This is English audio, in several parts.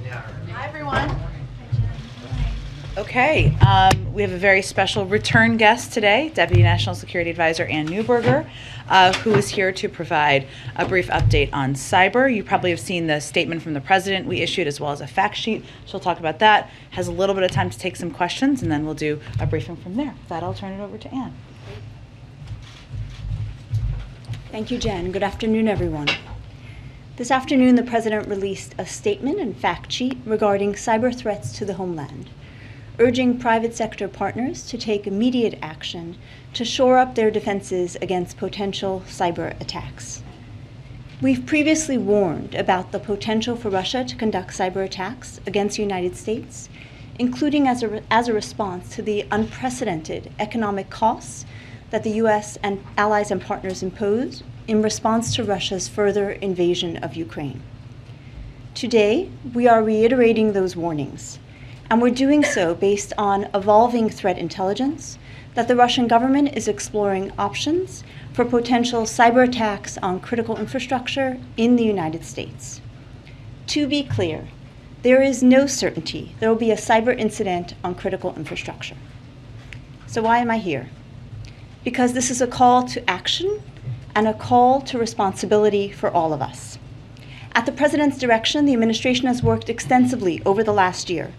Hi, everyone. Okay, we have a very special return guest today, Deputy National Security Advisor Ann Neuberger, who is here to provide a brief update on cyber. You probably have seen the statement from the President we issued, as well as a fact sheet. She'll talk about that. Has a little bit of time to take some questions, and then we'll do a briefing from there. With that, I'll turn it over to Ann. Thank you, Jen. Good afternoon, everyone. This afternoon, the President released a statement and fact sheet regarding cyber threats to the homeland, urging private sector partners to take immediate action to shore up their defenses against potential cyber attacks. We've previously warned about the potential for Russia to conduct cyber attacks against the United States, including as a response to the unprecedented economic costs that the U.S. and allies and partners impose in response to Russia's further invasion of Ukraine. Today, we are reiterating those warnings, and we're doing so based on evolving threat intelligence that the Russian government is exploring options for potential cyber attacks on critical infrastructure in the United States. To be clear, there is no certainty there will be a cyber incident on critical infrastructure. So why am I here? Because this is a call to action and a call to responsibility for all of us. At the President's direction, the administration has worked extensively over the last year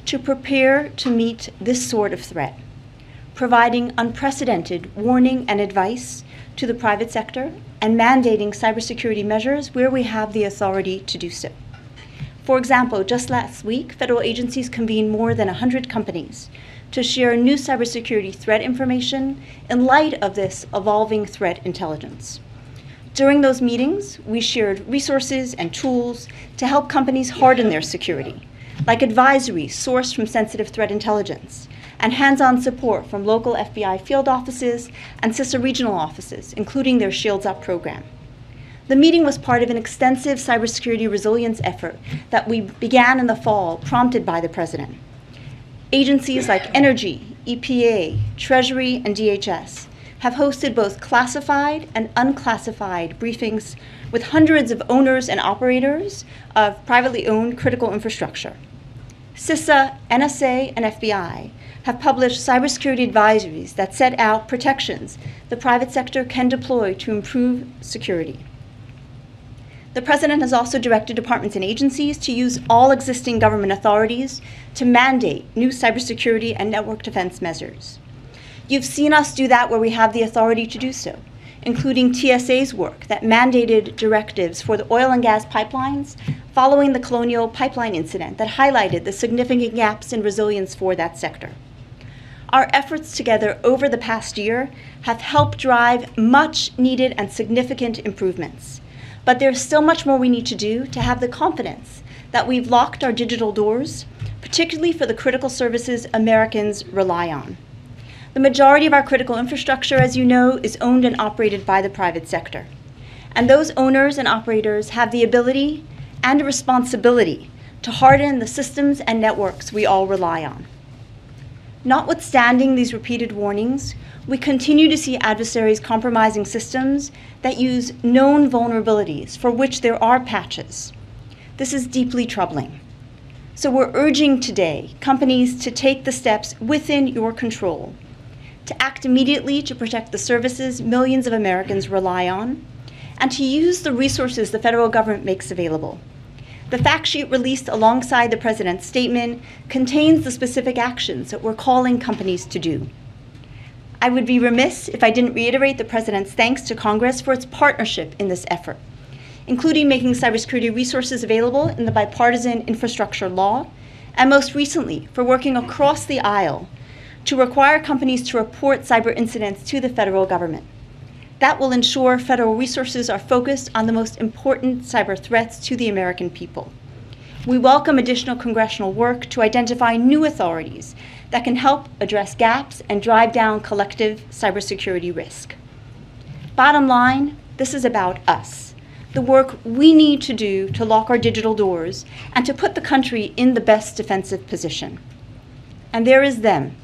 to prepare to meet this sort of threat, providing unprecedented warning and advice to the private sector and mandating cybersecurity measures where we have the authority to do so. For example, just last week, federal agencies convened more than 100 companies to share new cybersecurity threat information in light of this evolving threat intelligence. During those meetings, we shared resources and tools to help companies harden their security, like advisories sourced from sensitive threat intelligence, and hands-on support from local FBI field offices and CISA regional offices, including their Shields Up program. The meeting was part of an extensive cybersecurity resilience effort that we began in the fall, prompted by the President. Agencies like Energy, EPA, Treasury, and DHS have hosted both classified and unclassified briefings with hundreds of owners and operators of privately owned critical infrastructure. CISA, NSA, and FBI have published cybersecurity advisories that set out protections the private sector can deploy to improve security. The President has also directed departments and agencies to use all existing government authorities to mandate new cybersecurity and network defense measures. You've seen us do that where we have the authority to do so, including TSA's work that mandated directives for the oil and gas pipelines following the Colonial Pipeline incident that highlighted the significant gaps in resilience for that sector. Our efforts together over the past year have helped drive much needed and significant improvements. But there's still much more we need to do to have the confidence that we've locked our digital doors, particularly for the critical services Americans rely on. The majority of our critical infrastructure, as you know, is owned and operated by the private sector. And those owners and operators have the ability and a responsibility to harden the systems and networks we all rely on. Notwithstanding these repeated warnings, we continue to see adversaries compromising systems that use known vulnerabilities for which there are patches. This is deeply troubling. So we're urging today companies to take the steps within your control, to act immediately to protect the services millions of Americans rely on, and to use the resources the federal government makes available. The fact sheet released alongside the President's statement contains the specific actions that we're calling companies to do. I would be remiss if I didn't reiterate the President's thanks to Congress for its partnership in this effort, including making cybersecurity resources available in the bipartisan infrastructure law, and most recently for working across the aisle to require companies to report cyber incidents to the federal government. That will ensure federal resources are focused on the most important cyber threats to the American people. We welcome additional congressional work to identify new authorities that can help address gaps and drive down collective cybersecurity risk. Bottom line, this is about us, the work we need to do to lock our digital doors and to put the country in the best defensive position. And there is them.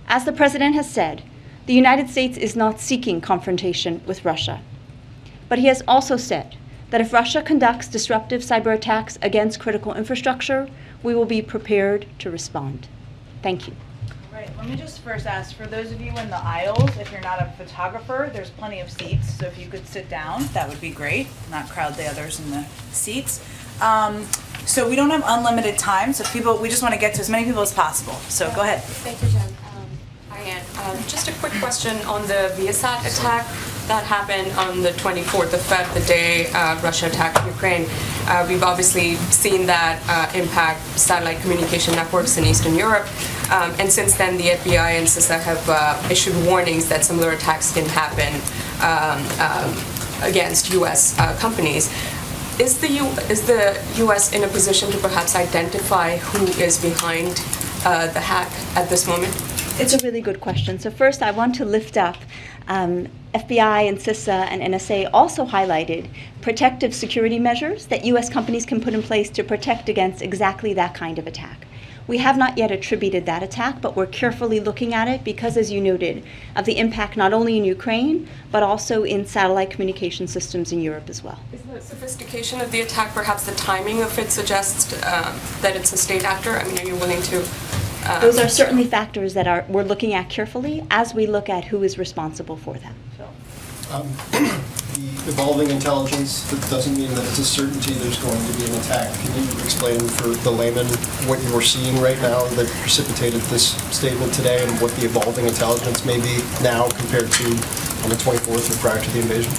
As the President has said, the United States is not seeking confrontation with Russia. But he has also said that if Russia conducts disruptive cyber attacks against critical infrastructure, we will be prepared to respond. Thank you. All right, let me just first ask, for those of you in the aisles, if you're not a photographer, there's plenty of seats, so if you could sit down, that would be great, not crowd the others in the seats. So we don't have unlimited time, so we just want to get to as many people as possible, so go ahead. Thank you, Jen. Hi, Ann. Just a quick question on the Viasat attack that happened on the 24th of Feb, the day Russia attacked Ukraine. We've obviously seen that impact satellite communication networks in Eastern Europe. And since then, the FBI and CISA have issued warnings that similar attacks can happen against U.S. companies. Is the U.S. in a position to perhaps identify who is behind the hack at this moment? It's a really good question. So first, I want to lift up FBI and CISA and NSA also highlighted protective security measures that U.S. companies can put in place to protect against exactly that kind of attack. We have not yet attributed that attack, but we're carefully looking at it because, as you noted, of the impact not only in Ukraine, but also in satellite communication systems in Europe as well. Is the sophistication of the attack, perhaps the timing of it, suggests that it's a state actor? I mean, are you willing to... Those are certainly factors that we're looking at carefully as we look at who is responsible for them. The evolving intelligence, that doesn't mean that it's a certainty there's going to be an attack. Can you explain for the layman what you're seeing right now that precipitated this statement today and what the evolving intelligence may be now compared to on the 24th or prior to the invasion?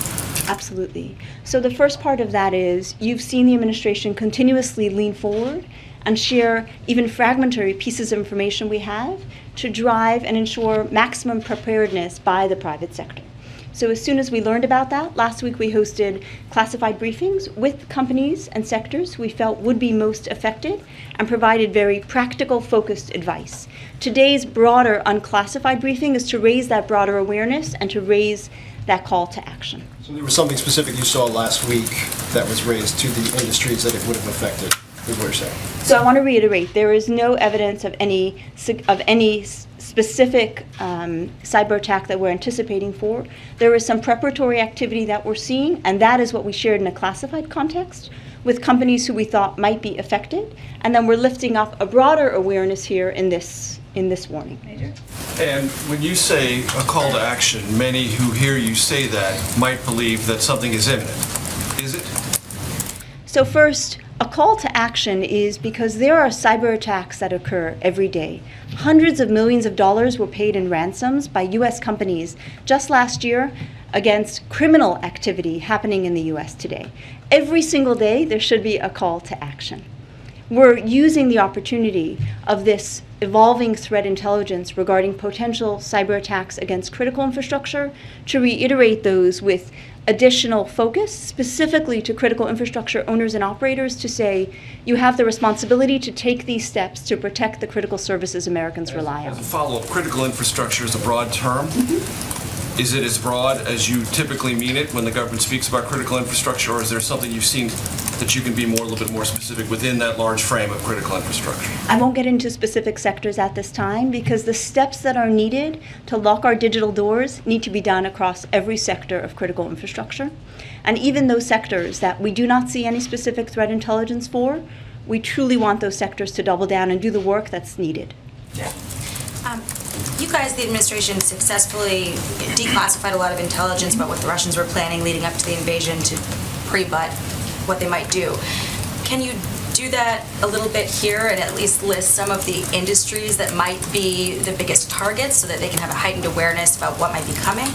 Absolutely. So the first part of that is you've seen the administration continuously lean forward and share even fragmentary pieces of information we have to drive and ensure maximum preparedness by the private sector. So as soon as we learned about that, last week we hosted classified briefings with companies and sectors we felt would be most affected and provided very practical, focused advice. Today's broader unclassified briefing is to raise that broader awareness and to raise that call to action. So there was something specific you saw last week that was raised to the industries that it would have affected, is what you're saying? So I want to reiterate, there is no evidence of any specific cyber attack that we're anticipating for. There is some preparatory activity that we're seeing, and that is what we shared in a classified context with companies who we thought might be affected. And then we're lifting up a broader awareness here in this warning. Major? And when you say a call to action, many who hear you say that might believe that something is imminent. Is it? So first, a call to action is because there are cyber attacks that occur every day. Hundreds of millions of dollars were paid in ransoms by U.S. companies just last year against criminal activity happening in the U.S. today. Every single day, there should be a call to action. We're using the opportunity of this evolving threat intelligence regarding potential cyber attacks against critical infrastructure to reiterate those with additional focus, specifically to critical infrastructure owners and operators, to say you have the responsibility to take these steps to protect the critical services Americans rely on. As a follow-up, critical infrastructure is a broad term. Mm-hmm. Is it as broad as you typically mean it when the government speaks about critical infrastructure, or is there something you've seen that you can be a little bit more specific within that large frame of critical infrastructure? I won't get into specific sectors at this time because the steps that are needed to lock our digital doors need to be done across every sector of critical infrastructure. And even those sectors that we do not see any specific threat intelligence for, we truly want those sectors to double down and do the work that's needed. Yeah. You guys, the administration, successfully declassified a lot of intelligence about what the Russians were planning leading up to the invasion to pre-butt what they might do. Can you do that a little bit here and at least list some of the industries that might be the biggest targets so that they can have a heightened awareness about what might be coming?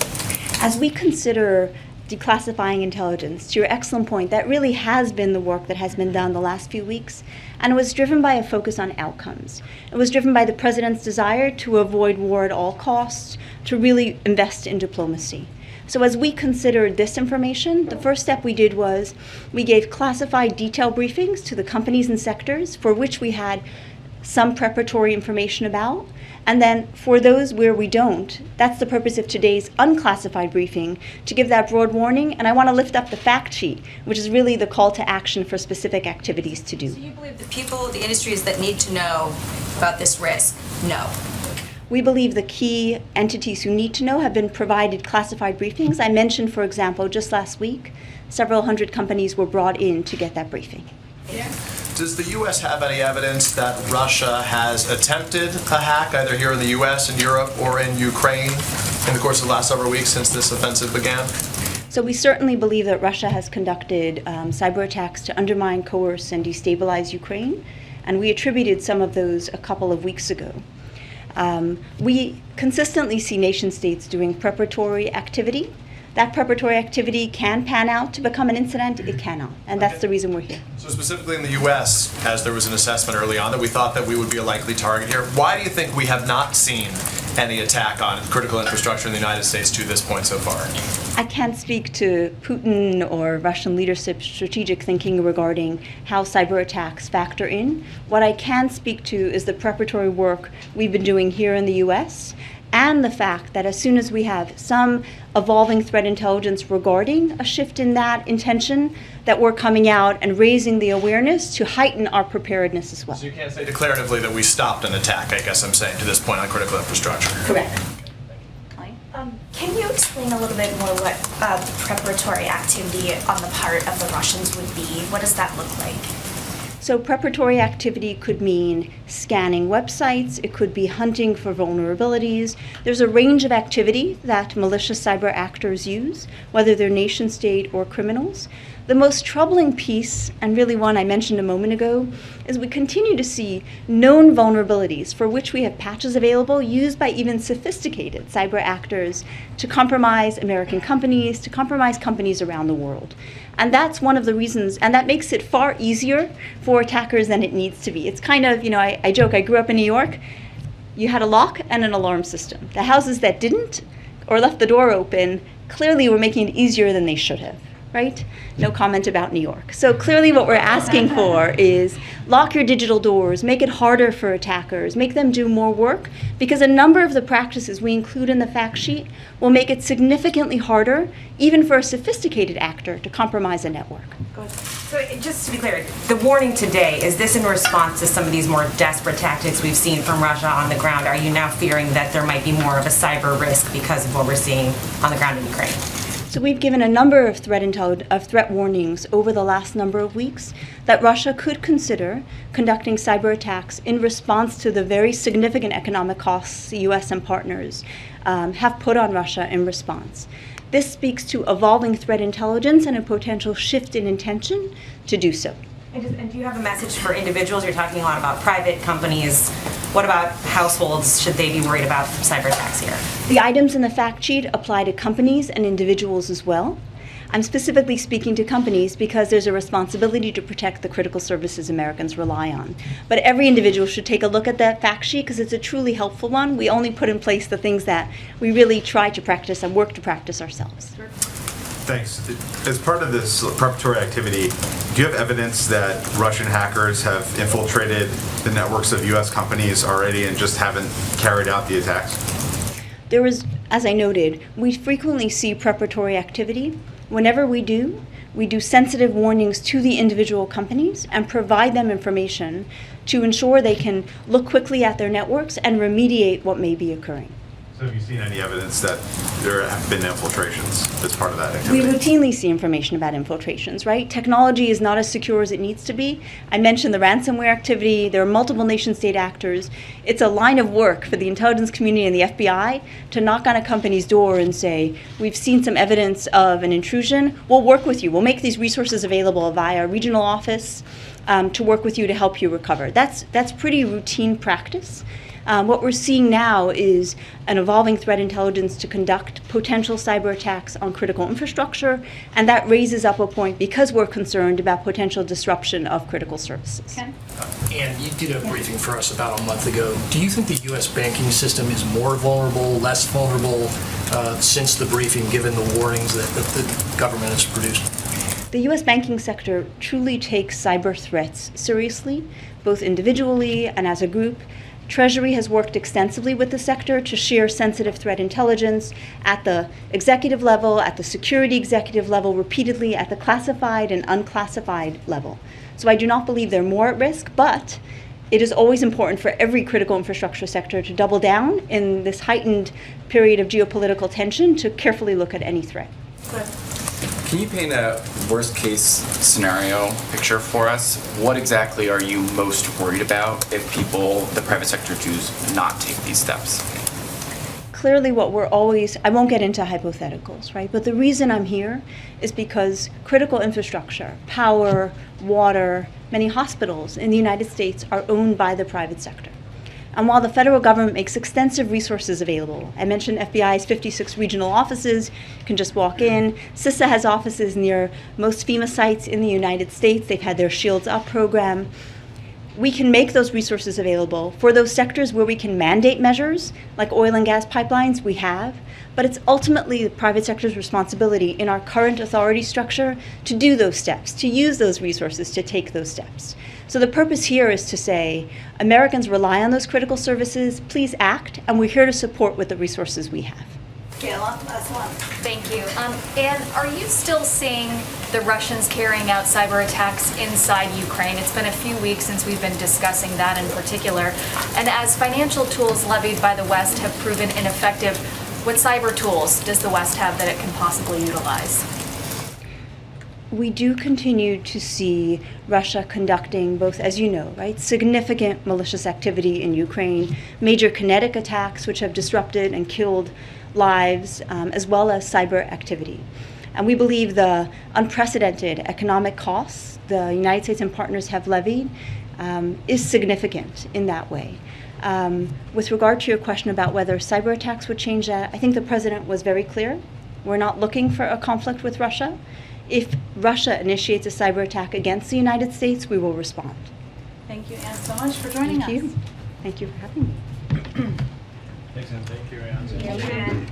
As we consider declassifying intelligence, to your excellent point, that really has been the work that has been done the last few weeks, and it was driven by a focus on outcomes. It was driven by the president's desire to avoid war at all costs, to really invest in diplomacy. So as we considered this information, the first step we did was we gave classified detailed briefings to the companies and sectors for which we had some preparatory information about. And then for those where we don't, that's the purpose of today's unclassified briefing, to give that broad warning. And I want to lift up the fact sheet, which is really the call to action for specific activities to do. So you believe the people, the industries that need to know about this risk know? We believe the key entities who need to know have been provided classified briefings. I mentioned, for example, just last week, Several hundred companies were brought in to get that briefing. Does the U.S. have any evidence that Russia has attempted a hack, either here in the U.S., in Europe, or in Ukraine in the course of the last several weeks since this offensive began? So we certainly believe that Russia has conducted cyber attacks to undermine, coerce, and destabilize Ukraine, and we attributed some of those a couple of weeks ago. We consistently see nation states doing preparatory activity. That preparatory activity can pan out to become an incident, it cannot, and that's the reason we're here. So specifically in the U.S., as there was an assessment early on that we thought that we would be a likely target here, why do you think we have not seen any attack on critical infrastructure in the United States to this point so far? I can't speak to Putin or Russian leadership's strategic thinking regarding how cyber attacks factor in. What I can speak to is the preparatory work we've been doing here in the U.S., and the fact that as soon as we have some evolving threat intelligence regarding a shift in that intention, that we're coming out and raising the awareness to heighten our preparedness as well. So you can't say declaratively that we stopped an attack, I guess I'm saying, to this point on critical infrastructure. Correct. Can you explain a little bit more what preparatory activity on the part of the Russians would be? What does that look like? So preparatory activity could mean scanning websites, it could be hunting for vulnerabilities. There's a range of activity that malicious cyber actors use, whether they're nation state or criminals. The most troubling piece, and really one I mentioned a moment ago, is we continue to see known vulnerabilities for which we have patches available used by even sophisticated cyber actors to compromise American companies, to compromise companies around the world. And that's one of the reasons, and that makes it far easier for attackers than it needs to be. It's kind of, I joke, I grew up in New York. You had a lock and an alarm system. The houses that didn't or left the door open clearly were making it easier than they should have. Right? No comment about New York. So clearly what we're asking for is lock your digital doors, make it harder for attackers, make them do more work, because a number of the practices we include in the fact sheet will make it significantly harder, even for a sophisticated actor, to compromise a network. So just to be clear, the warning today, is this in response to some of these more desperate tactics we've seen from Russia on the ground? Are you now fearing that there might be more of a cyber risk because of what we're seeing on the ground in Ukraine? So we've given a number of threat warnings over the last number of weeks that Russia could consider conducting cyber attacks in response to the very significant economic costs the U.S. and partners have put on Russia in response. This speaks to evolving threat intelligence and a potential shift in intention to do so. And do you have a message for individuals? You're talking a lot about private companies. What about households? Should they be worried about cyber attacks here? The items in the fact sheet apply to companies and individuals as well. I'm specifically speaking to companies because there's a responsibility to protect the critical services Americans rely on. But every individual should take a look at that fact sheet because it's a truly helpful one. We only put in place the things that we really try to practice and work to practice ourselves. Thanks. As part of this preparatory activity, do you have evidence that Russian hackers have infiltrated the networks of U.S. companies already and just haven't carried out the attacks? There is, as I noted, we frequently see preparatory activity. Whenever we do sensitive warnings to the individual companies and provide them information to ensure they can look quickly at their networks and remediate what may be occurring. So have you seen any evidence that there have been infiltrations as part of that activity? We routinely see information about infiltrations, right? Technology is not as secure as it needs to be. I mentioned the ransomware activity. There are multiple nation-state actors. It's a line of work for the intelligence community and the FBI to knock on a company's door and say, we've seen some evidence of an intrusion. We'll work with you. We'll make these resources available via a regional office to work with you to help you recover. That's pretty routine practice. What we're seeing now is an evolving threat intelligence to conduct potential cyber attacks on critical infrastructure, and that raises up a point because we're concerned about potential disruption of critical services. Okay. And you did a briefing for us about a month ago. Do you think the U.S. banking system is more vulnerable, less vulnerable since the briefing, given the warnings that the government has produced? The U.S. banking sector truly takes cyber threats seriously, both individually and as a group. Treasury has worked extensively with the sector to share sensitive threat intelligence at the executive level, at the security executive level, repeatedly at the classified and unclassified level. So I do not believe they're more at risk, but it is always important for every critical infrastructure sector to double down in this heightened period of geopolitical tension to carefully look at any threat. Good. Can you paint a worst-case scenario picture for us? What exactly are you most worried about if the private sector, choose not take these steps? Clearly I won't get into hypotheticals, right? But the reason I'm here is because critical infrastructure, power, water, many hospitals in the United States are owned by the private sector. And while the federal government makes extensive resources available, I mentioned FBI's 56 regional offices, you can just walk in. CISA has offices near most FEMA sites in the United States. They've had their Shields Up program. We can make those resources available for those sectors where we can mandate measures, like oil and gas pipelines, we have. But it's ultimately the private sector's responsibility in our current authority structure to do those steps, to use those resources to take those steps. So the purpose here is to say, Americans rely on those critical services, please act, and we're here to support with the resources we have. Kayla, last one. Thank you. And are you still seeing the Russians carrying out cyber attacks inside Ukraine? It's been a few weeks since we've been discussing that in particular. And as financial tools levied by the West have proven ineffective, what cyber tools does the West have that it can possibly utilize? We do continue to see Russia conducting both, as you know, right, significant malicious activity in Ukraine, major kinetic attacks which have disrupted and killed lives, as well as cyber activity. And we believe the unprecedented economic costs the United States and partners have levied is significant in that way. With regard to your question about whether cyber attacks would change that, I think the president was very clear. We're not looking for a conflict with Russia. If Russia initiates a cyber attack against the United States, we will respond. Thank you, Anne, so much for joining us. Thank you. Thank you for having me. Thanks, Anne. Thank you, Anne.